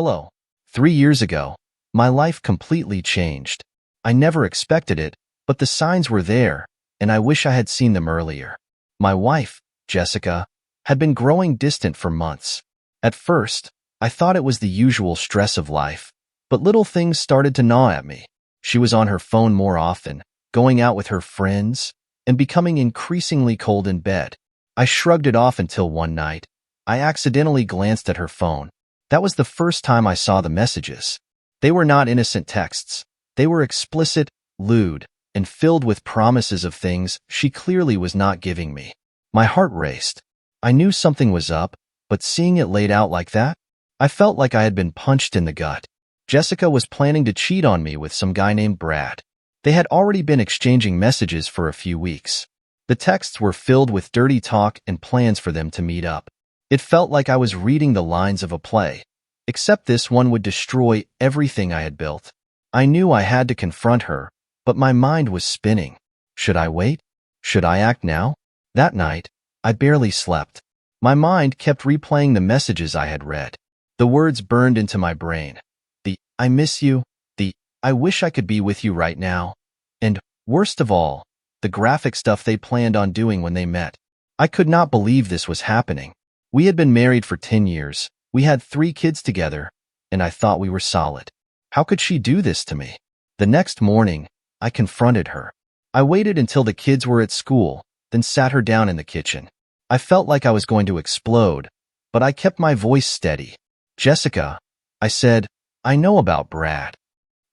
Hello. 3 years ago, my life completely changed. I never expected it, but the signs were there, and I wish I had seen them earlier. My wife, Jessica, had been growing distant for months. At first, I thought it was the usual stress of life, but little things started to gnaw at me. She was on her phone more often, going out with her friends, and becoming increasingly cold in bed. I shrugged it off until one night, I accidentally glanced at her phone. That was the first time I saw the messages. They were not innocent texts. They were explicit, lewd, and filled with promises of things she clearly was not giving me. My heart raced. I knew something was up, but seeing it laid out like that, I felt like I had been punched in the gut. Jessica was planning to cheat on me with some guy named Brad. They had already been exchanging messages for a few weeks. The texts were filled with dirty talk and plans for them to meet up. It felt like I was reading the lines of a play, except this one would destroy everything I had built. I knew I had to confront her, but my mind was spinning. Should I wait? Should I act now? That night, I barely slept. My mind kept replaying the messages I had read. The words burned into my brain. The, "I miss you," the, "I wish I could be with you right now," and, worst of all, the graphic stuff they planned on doing when they met. I could not believe this was happening. We had been married for 10 years, we had 3 kids together, and I thought we were solid. How could she do this to me? The next morning, I confronted her. I waited until the kids were at school, then sat her down in the kitchen. I felt like I was going to explode, but I kept my voice steady. "Jessica," I said, "I know about Brad."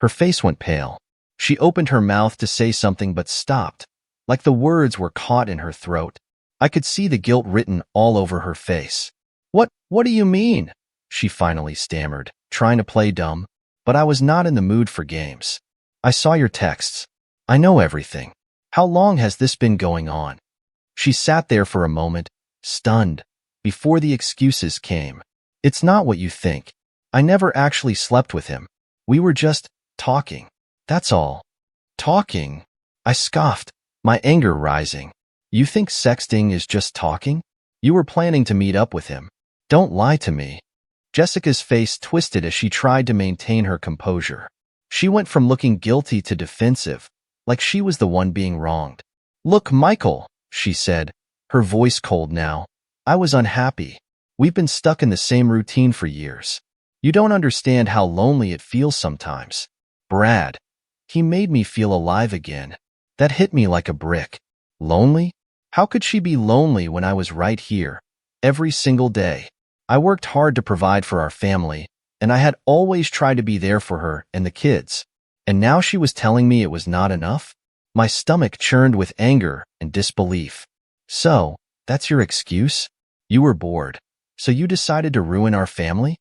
Her face went pale. She opened her mouth to say something but stopped, like the words were caught in her throat. I could see the guilt written all over her face. What do you mean?" she finally stammered, trying to play dumb, but I was not in the mood for games. "I saw your texts. I know everything. How long has this been going on?" She sat there for a moment, stunned, before the excuses came. "It's not what you think. I never actually slept with him. We were just talking. That's all." "Talking?" I scoffed, my anger rising. "You think sexting is just talking? You were planning to meet up with him. Don't lie to me." Jessica's face twisted as she tried to maintain her composure. She went from looking guilty to defensive, like she was the one being wronged. "Look, Michael," she said, her voice cold now. "I was unhappy. We've been stuck in the same routine for years. You don't understand how lonely it feels sometimes. Brad, he made me feel alive again. That hit me like a brick. Lonely? How could she be lonely when I was right here, every single day? I worked hard to provide for our family, and I had always tried to be there for her and the kids. And now she was telling me it was not enough? My stomach churned with anger and disbelief. "So, that's your excuse? You were bored, so you decided to ruin our family?"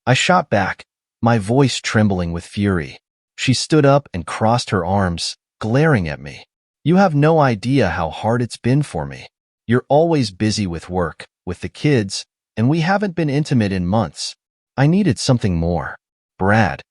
I shot back, my voice trembling with fury. She stood up and crossed her arms, glaring at me. "You have no idea how hard it's been for me. You're always busy with work, with the kids, and we haven't been intimate in months. I needed something more. Brad,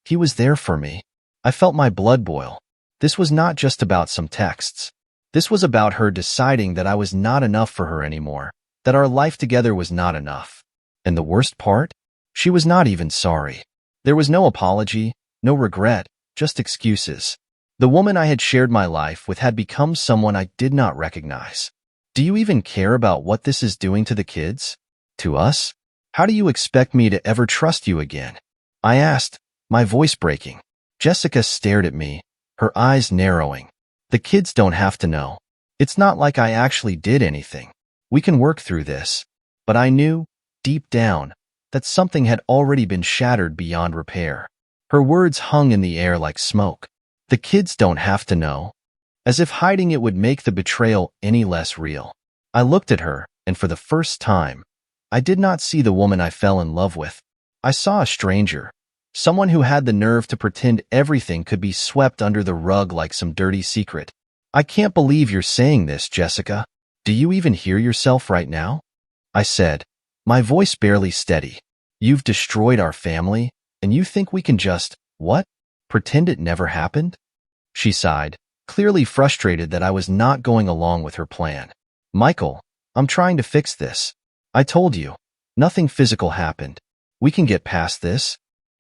he was there for me." I felt my blood boil. This was not just about some texts. This was about her deciding that I was not enough for her anymore, that our life together was not enough. And the worst part? She was not even sorry. There was no apology, no regret, just excuses. The woman I had shared my life with had become someone I did not recognize. "Do you even care about what this is doing to the kids? To us? How do you expect me to ever trust you again?" I asked, my voice breaking. Jessica stared at me, her eyes narrowing. "The kids don't have to know. It's not like I actually did anything. We can work through this." But I knew, deep down, that something had already been shattered beyond repair. Her words hung in the air like smoke. "The kids don't have to know." As if hiding it would make the betrayal any less real. I looked at her, and for the first time, I did not see the woman I fell in love with. I saw a stranger, someone who had the nerve to pretend everything could be swept under the rug like some dirty secret. "I can't believe you're saying this, Jessica. Do you even hear yourself right now?" I said, my voice barely steady. "You've destroyed our family, and you think we can just, what? Pretend it never happened?" She sighed, clearly frustrated that I was not going along with her plan. "Michael, I'm trying to fix this. I told you, nothing physical happened. We can get past this.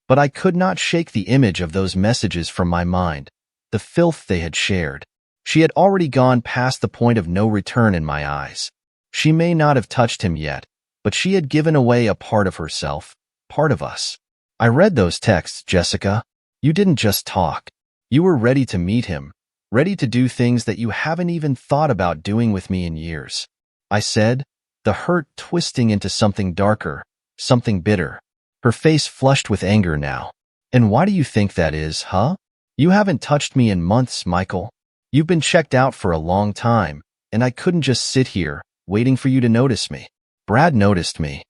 But I could not shake the image of those messages from my mind, the filth they had shared. She had already gone past the point of no return in my eyes. She may not have touched him yet, but she had given away a part of herself, part of us. I read those texts, Jessica. You didn't just talk. You were ready to meet him, ready to do things that you haven't even thought about doing with me in years. I said, the hurt twisting into something darker, something bitter. Her face flushed with anger now. And why do you think that is, huh? You haven't touched me in months, Michael. You've been checked out for a long time, and I couldn't just sit here, waiting for you to notice me. Brad noticed me.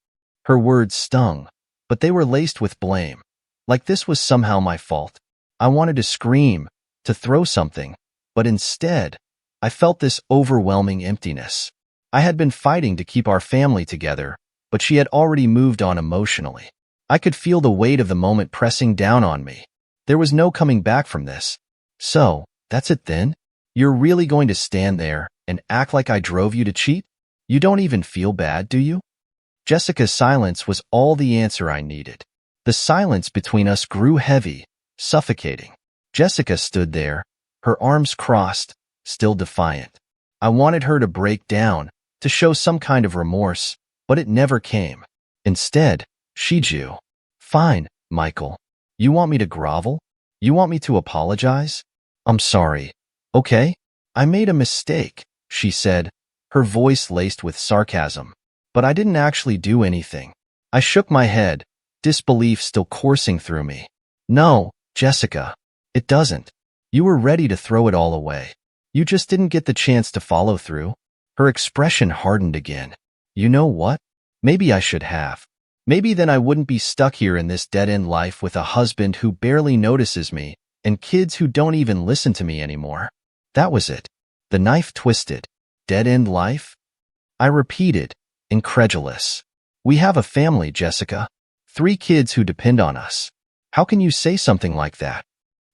Her words stung, but they were laced with blame. Like this was somehow my fault. I wanted to scream, to throw something, but instead, I felt this overwhelming emptiness. I had been fighting to keep our family together, but she had already moved on emotionally. I could feel the weight of the moment pressing down on me. There was no coming back from this. So, that's it then? You're really going to stand there and act like I drove you to cheat? You don't even feel bad, do you? Jessica's silence was all the answer I needed. The silence between us grew heavy, suffocating. Jessica stood there, her arms crossed, still defiant. I wanted her to break down, to show some kind of remorse, but it never came. Instead, she drew. Fine, Michael. You want me to grovel? You want me to apologize? I'm sorry. Okay? I made a mistake, she said, her voice laced with sarcasm. But I didn't actually do anything. I shook my head, disbelief still coursing through me. No, Jessica. It doesn't. You were ready to throw it all away. You just didn't get the chance to follow through. Her expression hardened again. You know what? Maybe I should have. Maybe then I wouldn't be stuck here in this dead-end life with a husband who barely notices me and kids who don't even listen to me anymore. That was it. The knife twisted. Dead-end life? I repeated, incredulous. We have a family, Jessica. 3 kids who depend on us. How can you say something like that?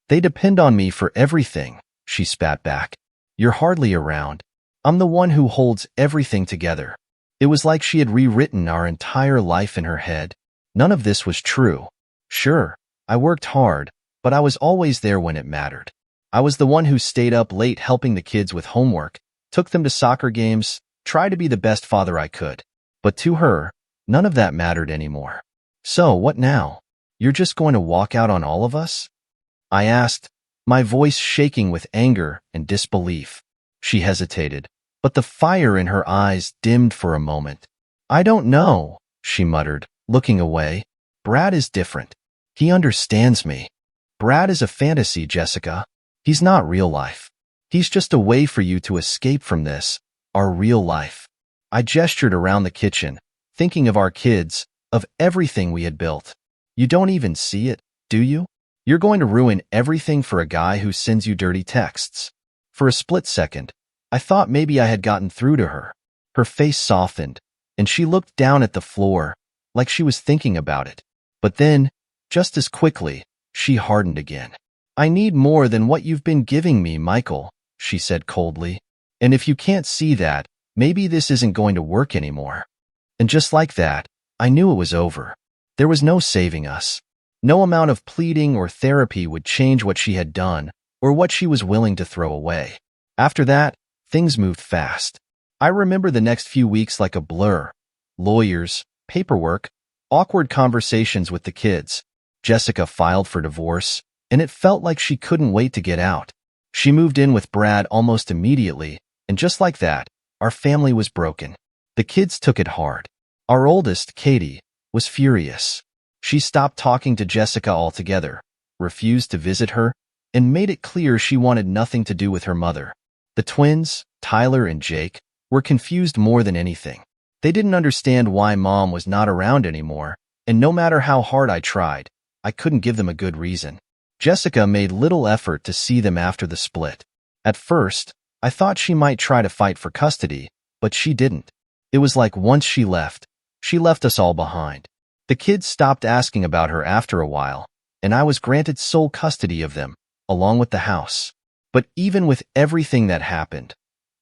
They depend on me for everything, she spat back. You're hardly around. I'm the one who holds everything together. It was like she had rewritten our entire life in her head. None of this was true. Sure, I worked hard, but I was always there when it mattered. I was the one who stayed up late helping the kids with homework, took them to soccer games, tried to be the best father I could. But to her, none of that mattered anymore. So, what now? You're just going to walk out on all of us? I asked, my voice shaking with anger and disbelief. She hesitated, but the fire in her eyes dimmed for a moment. I don't know, she muttered, looking away. Brad is different. He understands me. Brad is a fantasy, Jessica. He's not real life. He's just a way for you to escape from this, our real life. I gestured around the kitchen, thinking of our kids, of everything we had built. You don't even see it, do you? You're going to ruin everything for a guy who sends you dirty texts. For a split second, I thought maybe I had gotten through to her. Her face softened, and she looked down at the floor, like she was thinking about it. But then, just as quickly, she hardened again. I need more than what you've been giving me, Michael, she said coldly. And if you can't see that, maybe this isn't going to work anymore. And just like that, I knew it was over. There was no saving us. No amount of pleading or therapy would change what she had done or what she was willing to throw away. After that, things moved fast. I remember the next few weeks like a blur. Lawyers, paperwork, awkward conversations with the kids. Jessica filed for divorce, and it felt like she couldn't wait to get out. She moved in with Brad almost immediately, and just like that, our family was broken. The kids took it hard. Our oldest, Katie, was furious. She stopped talking to Jessica altogether, refused to visit her, and made it clear she wanted nothing to do with her mother. The twins, Tyler and Jake, were confused more than anything. They didn't understand why Mom was not around anymore, and no matter how hard I tried, I couldn't give them a good reason. Jessica made little effort to see them after the split. At first, I thought she might try to fight for custody, but she didn't. It was like once she left us all behind. The kids stopped asking about her after a while, and I was granted sole custody of them, along with the house. But even with everything that happened,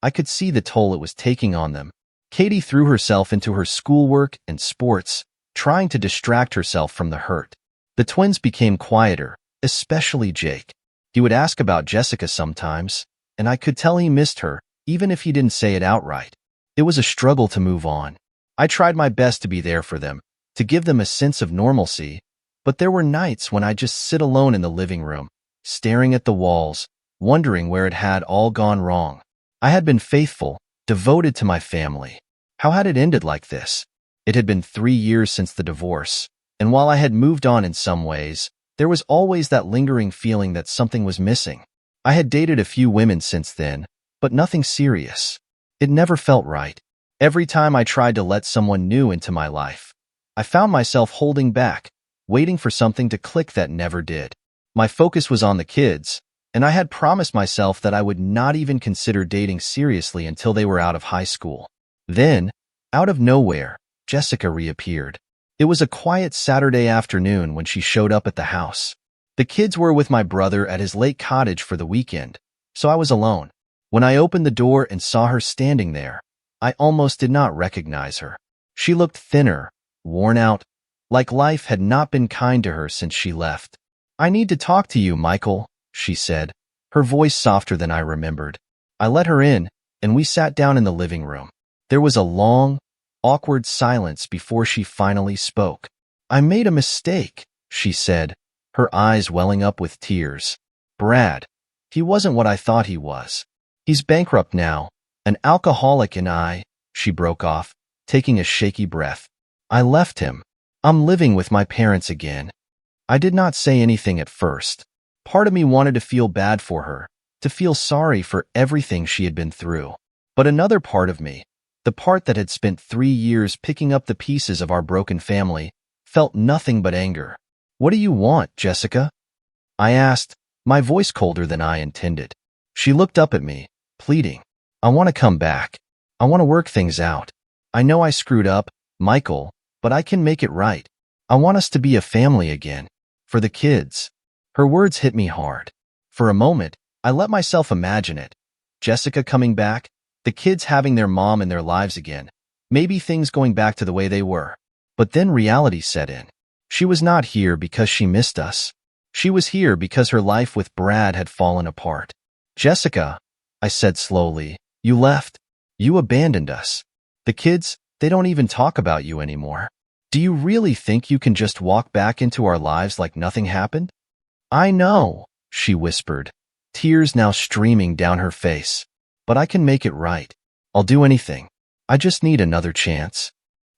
I could see the toll it was taking on them. Katie threw herself into her schoolwork and sports, trying to distract herself from the hurt. The twins became quieter, especially Jake. He would ask about Jessica sometimes, and I could tell he missed her, even if he didn't say it outright. It was a struggle to move on. I tried my best to be there for them, to give them a sense of normalcy, but there were nights when I'd just sit alone in the living room, staring at the walls, wondering where it had all gone wrong. I had been faithful, devoted to my family. How had it ended like this? It had been 3 years since the divorce, and while I had moved on in some ways, there was always that lingering feeling that something was missing. I had dated a few women since then, but nothing serious. It never felt right. Every time I tried to let someone new into my life, I found myself holding back, waiting for something to click that never did. My focus was on the kids, and I had promised myself that I would not even consider dating seriously until they were out of high school. Then, out of nowhere, Jessica reappeared. It was a quiet Saturday afternoon when she showed up at the house. The kids were with my brother at his lake cottage for the weekend, so I was alone. When I opened the door and saw her standing there, I almost did not recognize her. She looked thinner, worn out, like life had not been kind to her since she left. "I need to talk to you, Michael," she said, her voice softer than I remembered. I let her in, and we sat down in the living room. There was a long, awkward silence before she finally spoke. "I made a mistake," she said, her eyes welling up with tears. "Brad, he wasn't what I thought he was. He's bankrupt now, an alcoholic, and she broke off, taking a shaky breath. "I left him. I'm living with my parents again." I did not say anything at first. Part of me wanted to feel bad for her, to feel sorry for everything she had been through. But another part of me, the part that had spent 3 years picking up the pieces of our broken family, felt nothing but anger. "What do you want, Jessica?" I asked, my voice colder than I intended. She looked up at me, pleading. "I want to come back. I want to work things out. I know I screwed up, Michael, but I can make it right. I want us to be a family again. For the kids." Her words hit me hard. For a moment, I let myself imagine it. Jessica coming back, the kids having their mom in their lives again, maybe things going back to the way they were. But then reality set in. She was not here because she missed us. She was here because her life with Brad had fallen apart. "Jessica," I said slowly, "you left. You abandoned us. The kids, they don't even talk about you anymore. Do you really think you can just walk back into our lives like nothing happened?" "I know," she whispered, tears now streaming down her face. "But I can make it right. I'll do anything. I just need another chance."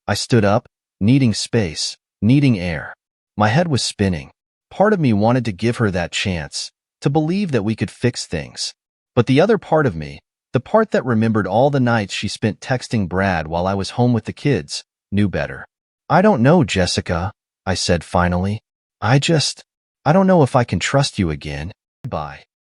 I stood up, needing space, needing air. My head was spinning. Part of me wanted to give her that chance, to believe that we could fix things. But the other part of me, the part that remembered all the nights she spent texting Brad while I was home with the kids, knew better. "I don't know, Jessica," I said finally. I don't know if I can trust you again." Bye.